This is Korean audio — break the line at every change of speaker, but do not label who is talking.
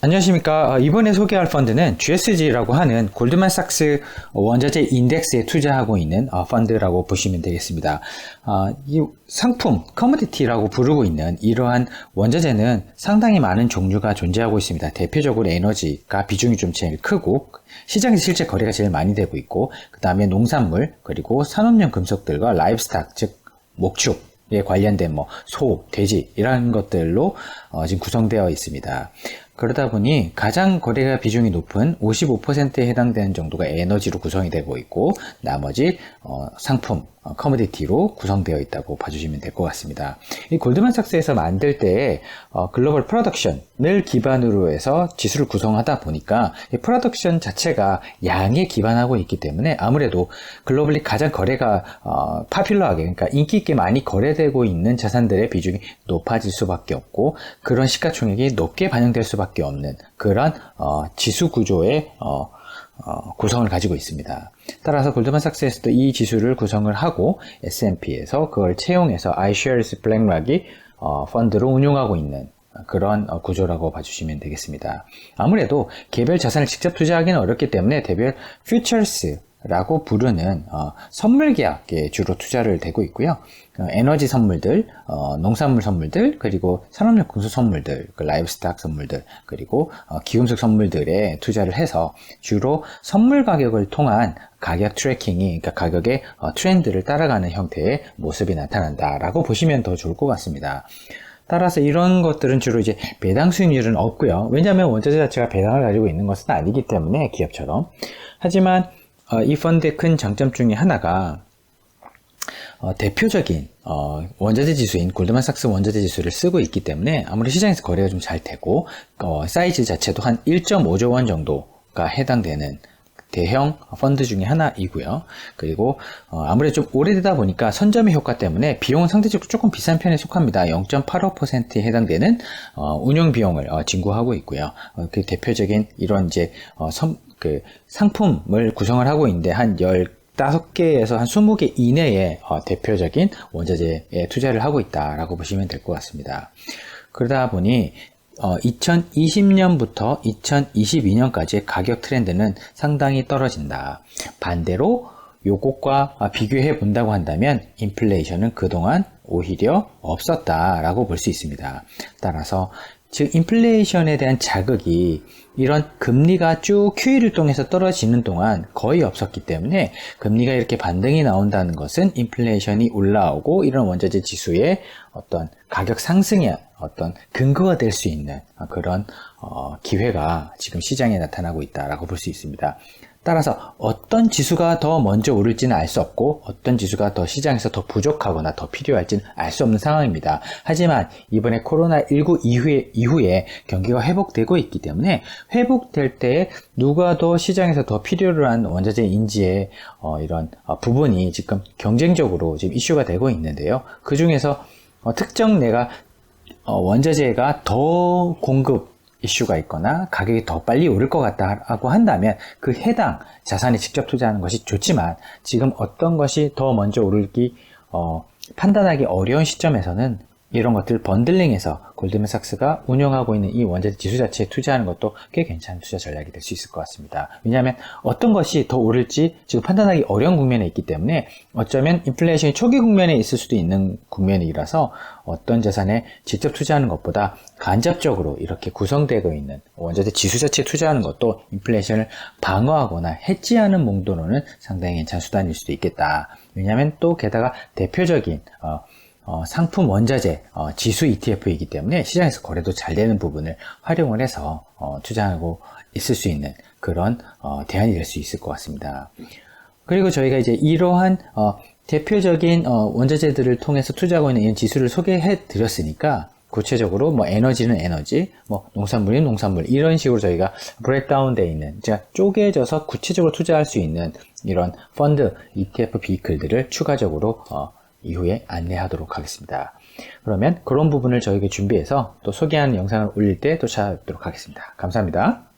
안녕하십니까. 이번에 소개할 펀드는 GSG라고 하는 골드만삭스 원자재 인덱스에 투자하고 있는 펀드라고 보시면 되겠습니다. 이 상품, 커머디티라고 부르고 있는 이러한 원자재는 상당히 많은 종류가 존재하고 있습니다. 대표적으로 에너지가 비중이 좀 제일 크고 시장에서 실제 거래가 제일 많이 되고 있고, 그 다음에 농산물, 그리고 산업용 금속들과 라이브스탁, 즉 목축에 관련된 소, 돼지 이런 것들로 지금 구성되어 있습니다. 그러다 보니 가장 거래가 비중이 높은 55%에 해당되는 정도가 에너지로 구성이 되고 있고, 나머지 상품, 커머디티로 구성되어 있다고 봐주시면 될 것 같습니다. 이 골드만삭스에서 만들 때 글로벌 프로덕션을 기반으로 해서 지수를 구성하다 보니까 이 프로덕션 자체가 양에 기반하고 있기 때문에 아무래도 글로벌리 가장 거래가 파퓰러하게, 그러니까 인기 있게 많이 거래되고 있는 자산들의 비중이 높아질 수밖에 없고, 그런 시가총액이 높게 반영될 수밖에 없는 그런 지수 구조의 구성을 가지고 있습니다. 따라서 골드만삭스에서도 이 지수를 구성을 하고 S&P에서 그걸 채용해서 iShares BlackRock이 펀드로 운용하고 있는 그런 구조라고 봐주시면 되겠습니다. 아무래도 개별 자산을 직접 투자하기는 어렵기 때문에 대별 퓨처스라고 부르는 선물 계약에 주로 투자를 되고 있고요. 에너지 선물들, 농산물 선물들, 그리고 산업용 금속 선물들, 라이브스탁 선물들, 그리고 기금속 선물들에 투자를 해서 주로 선물 가격을 통한 가격 트래킹이, 그러니까 가격의 트렌드를 따라가는 형태의 모습이 나타난다라고 보시면 더 좋을 것 같습니다. 따라서 이런 것들은 주로 이제 배당 수익률은 없고요. 왜냐하면 원자재 자체가 배당을 가지고 있는 것은 아니기 때문에, 기업처럼. 하지만 이 펀드의 큰 장점 중에 하나가 대표적인 원자재 지수인 골드만삭스 원자재 지수를 쓰고 있기 때문에 아무래도 시장에서 거래가 좀 잘 되고, 사이즈 자체도 한 1.5조 원 정도가 해당되는 대형 펀드 중에 하나이고요. 그리고 아무래도 좀 오래되다 보니까 선점의 효과 때문에 비용은 상대적으로 조금 비싼 편에 속합니다. 0.85%에 해당되는 운용 비용을 징구하고 있고요. 그 대표적인 이런 이제 상품을 구성을 하고 있는데 한 15개에서 한 20개 이내에 대표적인 원자재에 투자를 하고 있다라고 보시면 될 것 같습니다. 그러다 보니 2020년부터 2022년까지의 가격 트렌드는 상당히 떨어진다. 반대로 요것과 비교해 본다고 한다면 인플레이션은 그동안 오히려 없었다라고 볼 수 있습니다. 따라서 즉 인플레이션에 대한 자극이 이런 금리가 쭉 QE를 통해서 떨어지는 동안 거의 없었기 때문에 금리가 이렇게 반등이 나온다는 것은 인플레이션이 올라오고 이런 원자재 지수의 어떤 가격 상승의 어떤 근거가 될 수 있는 그런 기회가 지금 시장에 나타나고 있다라고 볼 수 있습니다. 따라서 어떤 지수가 더 먼저 오를지는 알 수 없고 어떤 지수가 더 시장에서 더 부족하거나 더 필요할지는 알 수 없는 상황입니다. 하지만 이번에 코로나19 이후에 경기가 회복되고 있기 때문에 회복될 때 누가 더 시장에서 더 필요로 한 원자재 인지의 이런 부분이 지금 경쟁적으로 지금 이슈가 되고 있는데요. 그 중에서 특정 내가 원자재가 더 공급 이슈가 있거나 가격이 더 빨리 오를 것 같다고 한다면 그 해당 자산에 직접 투자하는 것이 좋지만, 지금 어떤 것이 더 먼저 오를지 판단하기 어려운 시점에서는 이런 것들 번들링해서 골드만삭스가 운영하고 있는 이 원자재 지수 자체에 투자하는 것도 꽤 괜찮은 투자 전략이 될 수 있을 것 같습니다. 왜냐하면 어떤 것이 더 오를지 지금 판단하기 어려운 국면에 있기 때문에, 어쩌면 인플레이션이 초기 국면에 있을 수도 있는 국면이라서 어떤 자산에 직접 투자하는 것보다 간접적으로 이렇게 구성되고 있는 원자재 지수 자체에 투자하는 것도 인플레이션을 방어하거나 해지하는 용도로는 상당히 괜찮은 수단일 수도 있겠다. 왜냐하면 또 게다가 대표적인 상품 원자재 지수 ETF이기 때문에 시장에서 거래도 잘 되는 부분을 활용을 해서 투자하고 있을 수 있는 그런 대안이 될 수 있을 것 같습니다. 그리고 저희가 이제 이러한 대표적인 원자재들을 통해서 투자하고 있는 이런 지수를 소개해 드렸으니까, 구체적으로 에너지는 에너지, 농산물은 농산물, 이런 식으로 저희가 브레이크다운 되어 있는, 제가 쪼개져서 구체적으로 투자할 수 있는 이런 펀드 ETF 비클들을 추가적으로 이후에 안내하도록 하겠습니다. 그러면 그런 부분을 저희가 준비해서 또 소개하는 영상을 올릴 때 또 찾아뵙도록 하겠습니다. 감사합니다.